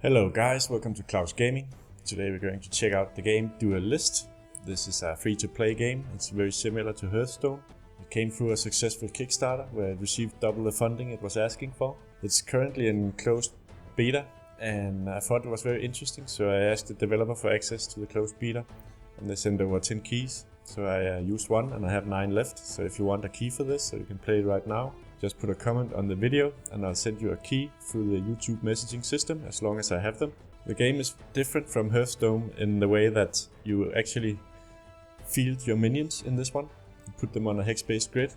Hello guys, welcome to Klaus Gaming. Today we're going to check out the game Duelyst. This is a free-to-play game. It's very similar to Hearthstone. It came through a successful Kickstarter where it received double the funding it was asking for. It's currently in closed beta and I thought it was very interesting, so I asked the developer for access to the closed beta and they sent over 10 keys. So I used one and I have 9 left, so if you want a key for this so you can play it right now, just put a comment on the video and I'll send you a key through the YouTube messaging system as long as I have them. The game is different from Hearthstone in the way that you actually field your minions in this one. You put them on a hex-based grid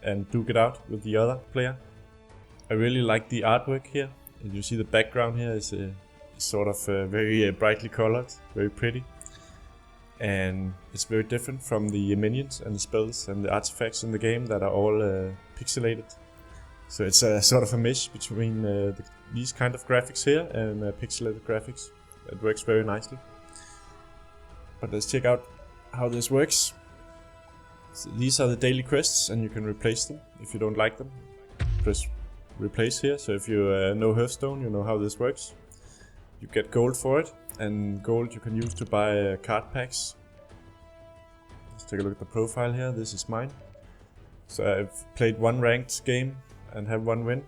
and duke it out with the other player. I really like the artwork here. And you see the background here is sort of very brightly colored, very pretty. And it's very different from the minions and the spells and the artifacts in the game that are all pixelated. So it's a sort of a mesh between these kind of graphics here and pixelated graphics. It works very nicely. But let's check out how this works. So these are the daily quests and you can replace them if you don't like them. Press replace here. So if you know Hearthstone, you know how this works. You get gold for it, and gold you can use to buy card packs. Let's take a look at the profile here. This is mine. So I've played one ranked game and have one win.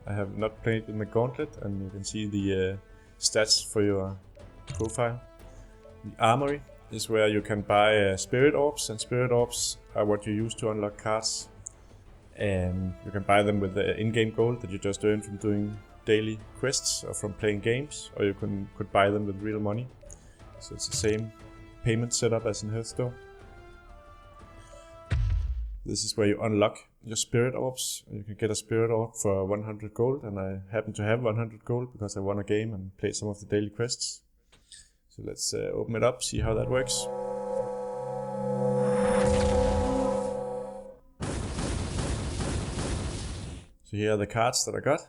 I have not played in the gauntlet, and you can see the stats for your profile. The armory is where you can buy spirit orbs, and spirit orbs are what you use to unlock cards. And you can buy them with the in-game gold that you just earn from doing daily quests or from playing games, or you could buy them with real money. So it's the same payment setup as in Hearthstone. This is where you unlock your spirit orbs. You can get a spirit orb for 100 gold, and I happen to have 100 gold because I won a game and played some of the daily quests. So let's open it up, see how that works. So here are the cards that I got.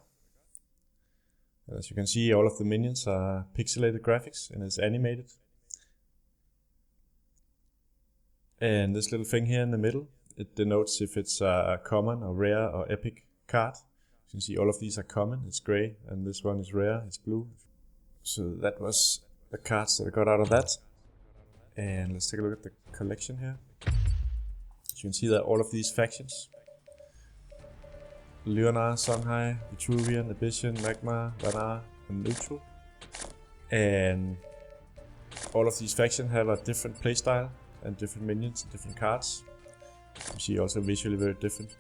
As you can see, all of the minions are pixelated graphics and it's animated. And this little thing here in the middle, it denotes if it's a common or rare or epic card. You can see all of these are common, it's grey, and this one is rare, it's blue. So that was the cards that I got out of that. And let's take a look at the collection here. So you can see that all of these factions. Leonard, Songhai, Vitruvian, Abyssion, Magma, Vanar, and Neutral. And all of these factions have a different playstyle and different minions and different cards. You see also visually very different.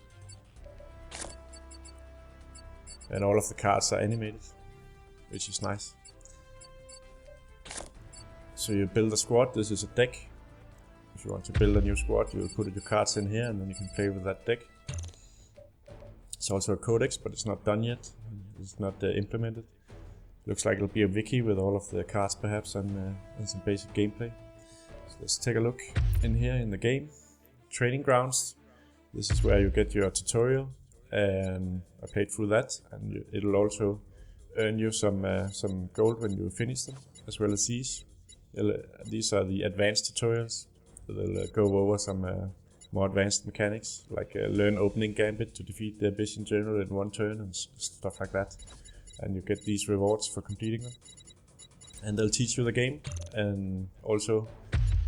And all of the cards are animated, which is nice. So you build a squad, this is a deck. If you want to build a new squad, you will put your cards in here and then you can play with that deck. It's also a codex, but it's not done yet. It's not implemented. Looks like it'll be a wiki with all of the cards perhaps and some basic gameplay. So let's take a look in here in the game. Training Grounds. This is where you get your tutorial, and I played through that, and it'll also earn you some gold when you finish them, as well as these. These are the advanced tutorials. They'll go over some more advanced mechanics, like learn opening gambit to defeat the Abyssion general in one turn and stuff like that. And you get these rewards for completing them. And they'll teach you the game, and also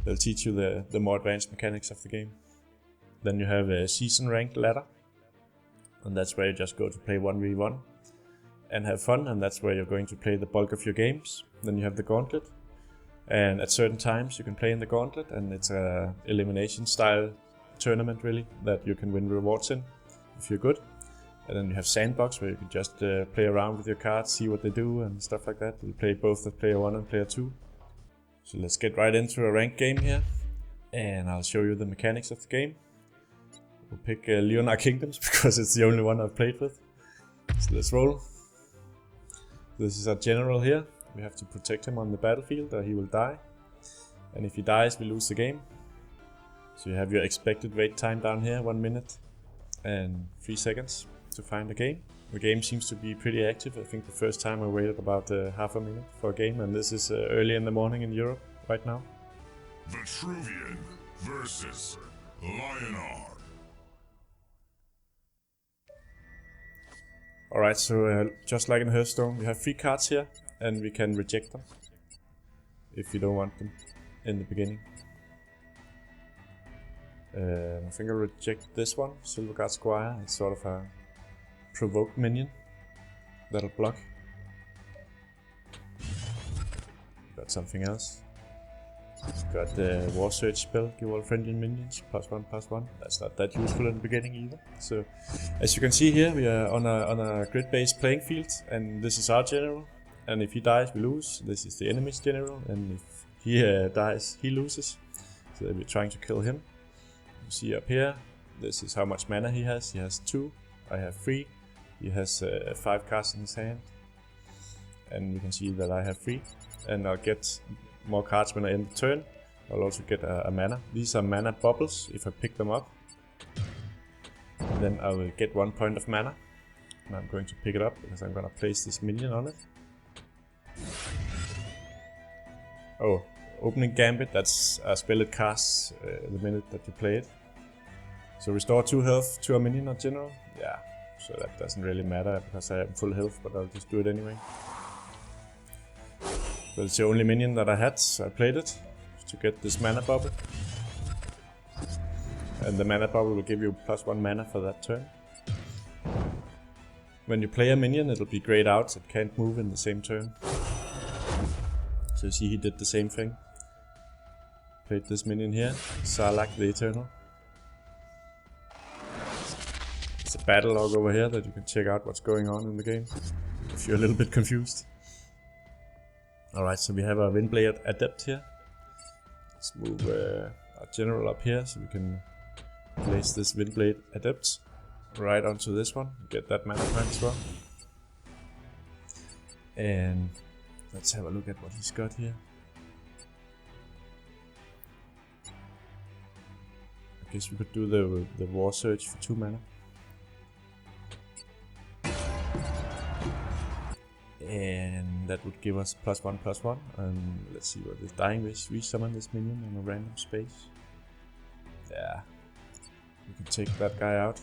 they'll teach you the more advanced mechanics of the game. Then you have a season ranked ladder, and that's where you just go to play 1v1 and have fun, and that's where you're going to play the bulk of your games. Then you have the gauntlet, and at certain times you can play in the gauntlet, and it's a elimination style tournament really that you can win rewards in if you're good. And then you have sandbox where you can just play around with your cards, see what they do and stuff like that. You play both at player 1 and player 2. So let's get right into a ranked game here, and I'll show you the mechanics of the game. We'll pick Leonard Kingdoms because it's the only one I've played with. So let's roll. This is our general here. We have to protect him on the battlefield or he will die, and if he dies we lose the game. So you have your expected wait time down here, 1 minute and 3 seconds to find a game. The game seems to be pretty active. I think the first time I waited about half a minute for a game, and this is early in the morning in Europe right now. Vitruvian versus Leonard. Alright, so just like in Hearthstone, we have 3 cards here. and we can reject them if we don't want them in the beginning. I think I'll reject this one, Silverguard Squire. It's sort of a provoked minion that'll block. Got something else. Got the War Surge spell, give all friendly minions +1/+1. That's not that useful in the beginning either. So, as you can see here, we are on a grid-based playing field, and this is our general. And if he dies, we lose. This is the enemy's general, and if he dies, he loses. So we're trying to kill him. You see up here, this is how much mana he has. He has 2, I have 3. He has 5 cards in his hand. And you can see that I have 3. And I'll get more cards when I end the turn. I'll also get a mana. These are mana bubbles. If I pick them up, then I will get 1 point of mana. And I'm going to pick it up because I'm going to place this minion on it. Oh, opening gambit, that's a spell it casts the minute that you play it. So restore 2 health to a minion or general. Yeah, so that doesn't really matter because I have full health, but I'll just do it anyway. But it's the only minion that I had, so I played it to get this mana bubble. And the mana bubble will give you +1 mana for that turn. When you play a minion, it'll be grayed out, so it can't move in the same turn. So you see he did the same thing. Played this minion here, Sarlacc the Eternal. There's a battle log over here that you can check out what's going on in the game, if you're a little bit confused. Alright, so we have a Windblade Adept here. Let's move our general up here so we can place this Windblade Adept right onto this one. Get that mana point as well. And let's have a look at what he's got here. I guess we could do the War Surge for 2 mana. And that would give us +1/+1. And let's see what this Dying Wish. We summon this minion in a random space. Yeah, we can take that guy out.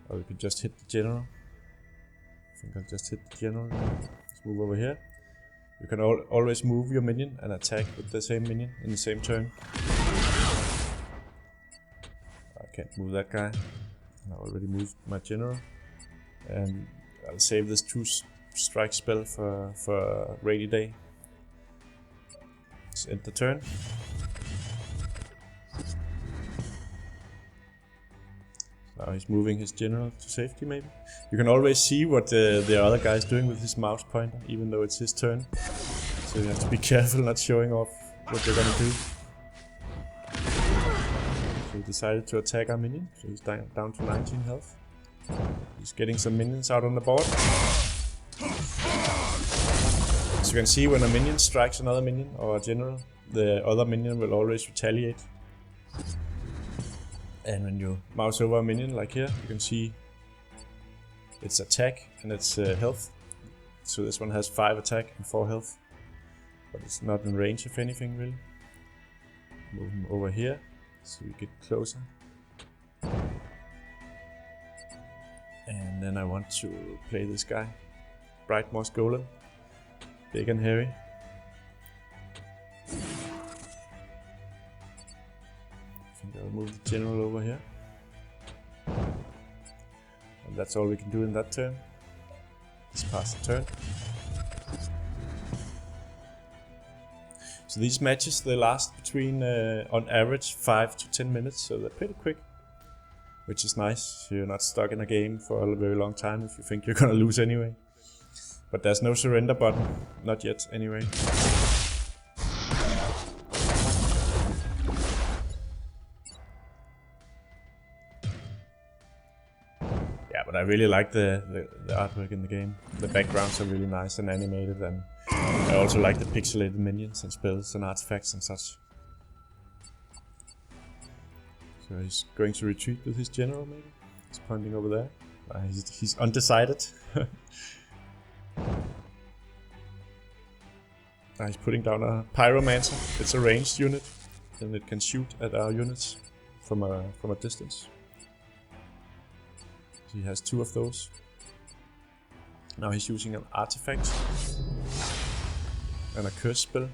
Or we could just hit the general. I think I'll just hit the general. Let's move over here. You can always move your minion and attack with the same minion in the same turn. I can't move that guy. I already moved my general. And I'll save this 2-strike spell for a rainy day. Let's end the turn. Now he's moving his general to safety maybe. You can always see what the other guy is doing with his mouse pointer, even though it's his turn. So you have to be careful not showing off what you're gonna do. So he decided to attack our minion, so he's down to 19 health. He's getting some minions out on the board. As you can see, when a minion strikes another minion or a general, the other minion will always retaliate. And when you mouse over a minion like here, you can see its attack and its health. So this one has 5 attack and 4 health, but it's not in range of anything really. Move him over here so we get closer. And then I want to play this guy, Bright Moss Golem, big and hairy. I think I'll move the general over here. And that's all we can do in that turn. Just pass the turn. So these matches, they last between, on average, 5 to 10 minutes, so they're pretty quick. Which is nice, so you're not stuck in a game for a very long time if you think you're gonna lose anyway. But there's no surrender button, not yet anyway. Yeah, but I really like the artwork in the game. The backgrounds are really nice and animated, and I also like the pixelated minions and spells and artifacts and such. So he's going to retreat with his general maybe? He's pointing over there. He's undecided. He's putting down a Pyromancer. It's a ranged unit, and it can shoot at our units from a distance. So he has 2 of those. Now he's using an artifact and a curse spell.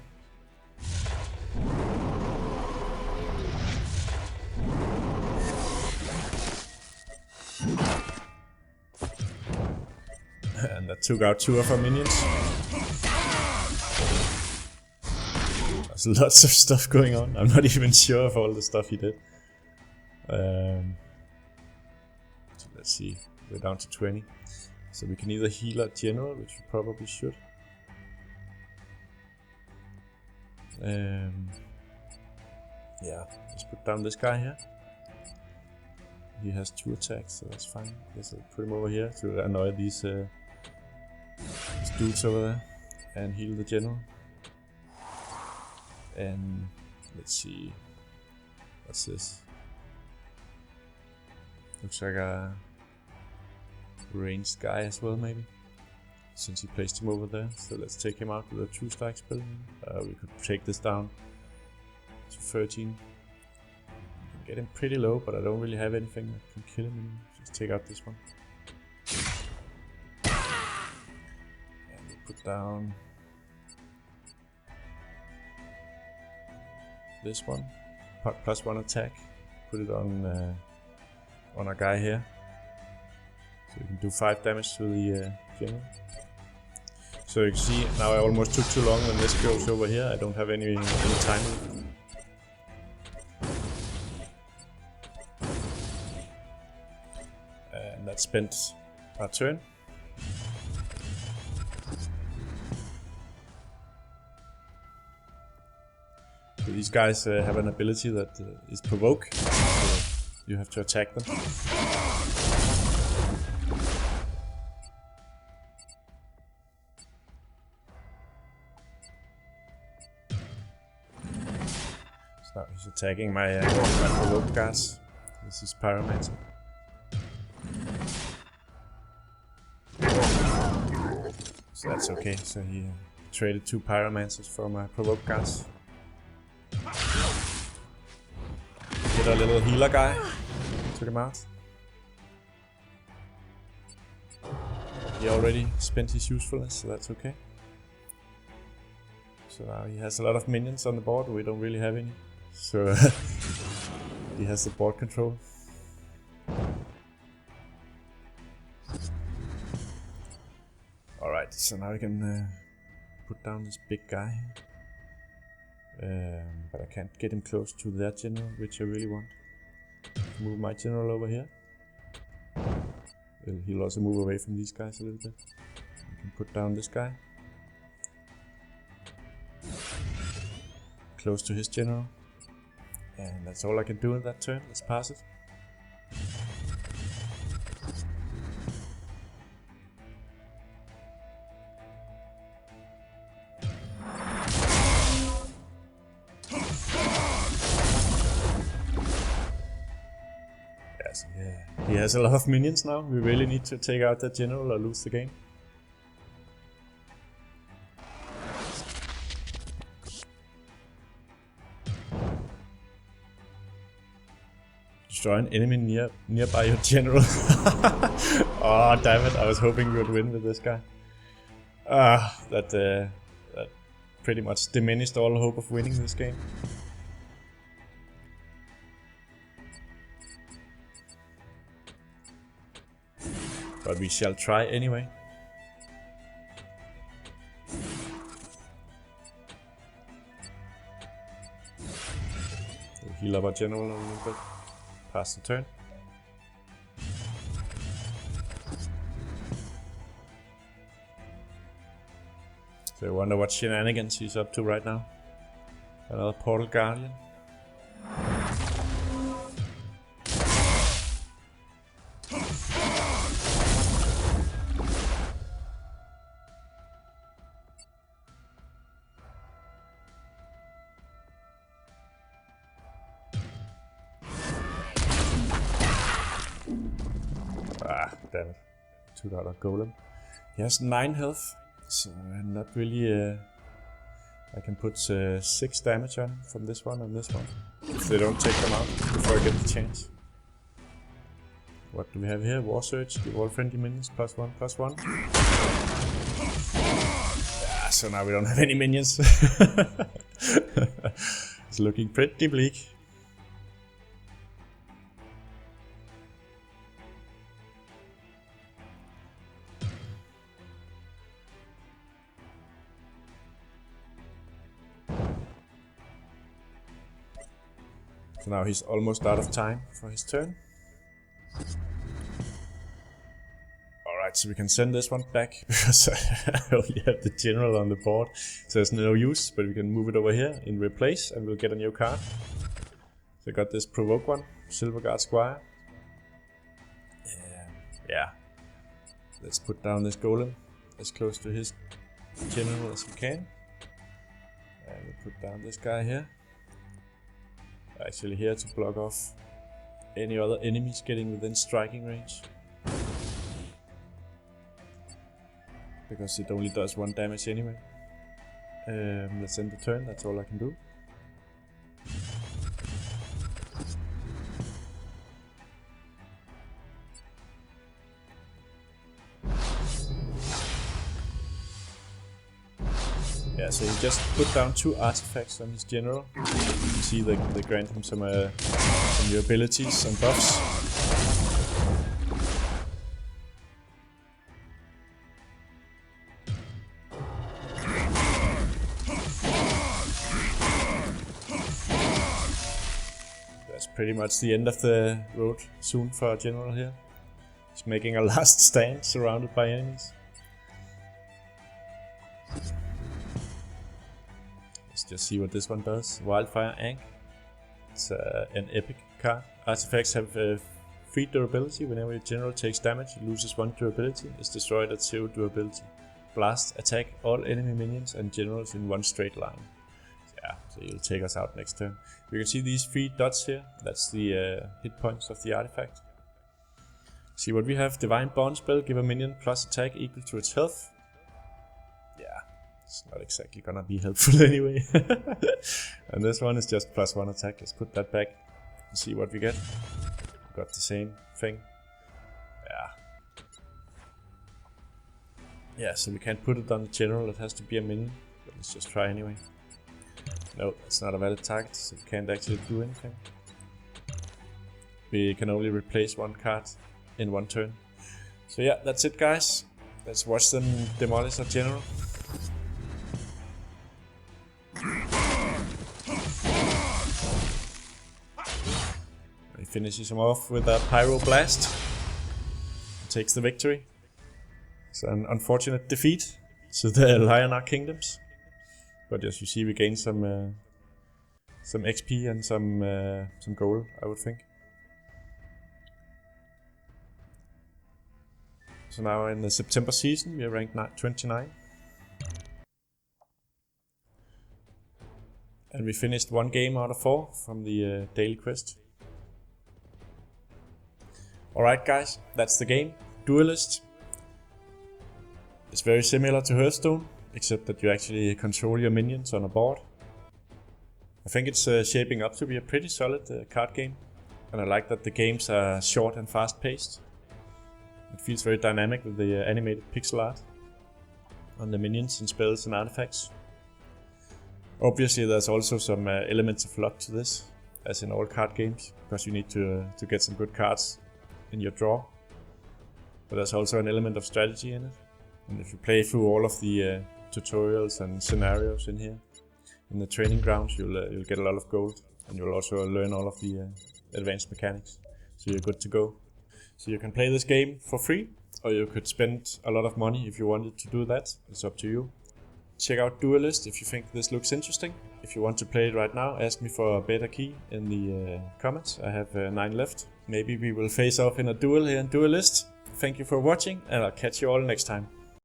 And that took out 2 of our minions. There's lots of stuff going on. I'm not even sure of all the stuff he did. So let's see. We're down to 20. So we can either heal our general, which we probably should. Yeah, let's put down this guy here. He has 2 attacks, so that's fine. Guess I'll put him over here to annoy these dudes over there. And heal the general. And let's see. What's this? Looks like a ranged guy as well, maybe. Since he placed him over there. So let's take him out with a 2-strike spell. We could take this down to 13. Get him pretty low, but I don't really have anything that can kill him anymore. Just take out this one. And we'll put down this one. Plus 1 attack. Put it on our guy here. So we can do 5 damage to the general. So you can see, now I almost took too long when this goes over here. I don't have any time left. And that spent our turn. So these guys have an ability that is provoke. So you have to attack them. So he's attacking my provoke guards. This is Pyromancer. So that's okay. So he traded 2 Pyromancers for my provoke guards. Get a little healer guy. Took him out. He already spent his usefulness, so that's okay. So now he has a lot of minions on the board. We don't really have any. So he has the board control. Alright, so now we can put down this big guy. But I can't get him close to their general, which I really want. Move my general over here. He'll also move away from these guys a little bit. We can put down this guy. Close to his general. And that's all I can do in that turn. Let's pass it. Yes, yeah. He has a lot of minions now. We really need to take out that general or lose the game. Destroy an enemy nearby your general. Oh damn it! I was hoping we would win with this guy. That pretty much diminished all hope of winning this game. But we shall try anyway. We'll heal up our general a little bit. Pass the turn. So I wonder what shenanigans he's up to right now. Another Portal Guardian. Damn it. Took out a golem. He has 9 health, so not really. I can put 6 damage on him from this one and this one. If they don't take them out before I get the chance. What do we have here? War Surge, give all friendly minions +1/+1. Yeah, so now we don't have any minions. It's looking pretty bleak. So now he's almost out of time for his turn. Alright, so we can send this one back because I only have the general on the board, so there's no use, but we can move it over here in replace and we'll get a new card. So I got this provoke one, Silverguard Squire. Yeah. Let's put down this golem as close to his general as we can. And we'll put down this guy here. Actually here to block off any other enemies getting within striking range. Because it only does 1 damage anyway. Let's end the turn, that's all I can do. Yeah, so he just put down 2 artifacts on his general. You can see they grant him some new abilities and buffs. That's pretty much the end of the road soon for our general here. He's making a last stand surrounded by enemies. Let's just see what this one does. Wildfire Ankh. It's an epic card. Artifacts have free durability. Whenever your general takes damage, it loses 1 durability. It's destroyed at 0 durability. Blast, attack all enemy minions and generals in 1 straight line. Yeah, so you'll take us out next turn. You can see these 3 dots here. That's the hit points of the artifact. See what we have. Divine Bond spell. Give a minion plus attack equal to its health. Yeah, it's not exactly gonna be helpful anyway. And this one is just +1 attack. Let's put that back and see what we get. We got the same thing. Yeah, so we can't put it on the general. It has to be a minion. But let's just try anyway. No, it's not a valid target, so we can't actually do anything. We can only replace 1 card in 1 turn. So yeah, that's it guys. Let's watch them demolish our general. He finishes him off with a Pyro Blast. Takes the victory. It's an unfortunate defeat to the Lionheart Kingdoms. But as you see, we gain some XP and some gold, I would think. So now in the September season, we are ranked 29. And we finished 1 game out of 4 from the daily quest. Alright guys, that's the game. Duelyst. It's very similar to Hearthstone, except that you actually control your minions on a board. I think it's shaping up to be a pretty solid card game, and I like that the games are short and fast paced. It feels very dynamic with the animated pixel art on the minions and spells and artifacts. Obviously there's also some elements of luck to this, as in all card games, because you need to get some good cards in your draw. But there's also an element of strategy in it. And if you play through all of the tutorials and scenarios in here, in the training grounds, you'll get a lot of gold, and you'll also learn all of the advanced mechanics. So you're good to go. So you can play this game for free, or you could spend a lot of money if you wanted to do that. It's up to you. Check out Duelyst if you think this looks interesting. If you want to play it right now, ask me for a better key in the comments. I have 9 left. Maybe we will face off in a duel here in Duelyst. Thank you for watching, and I'll catch you all next time.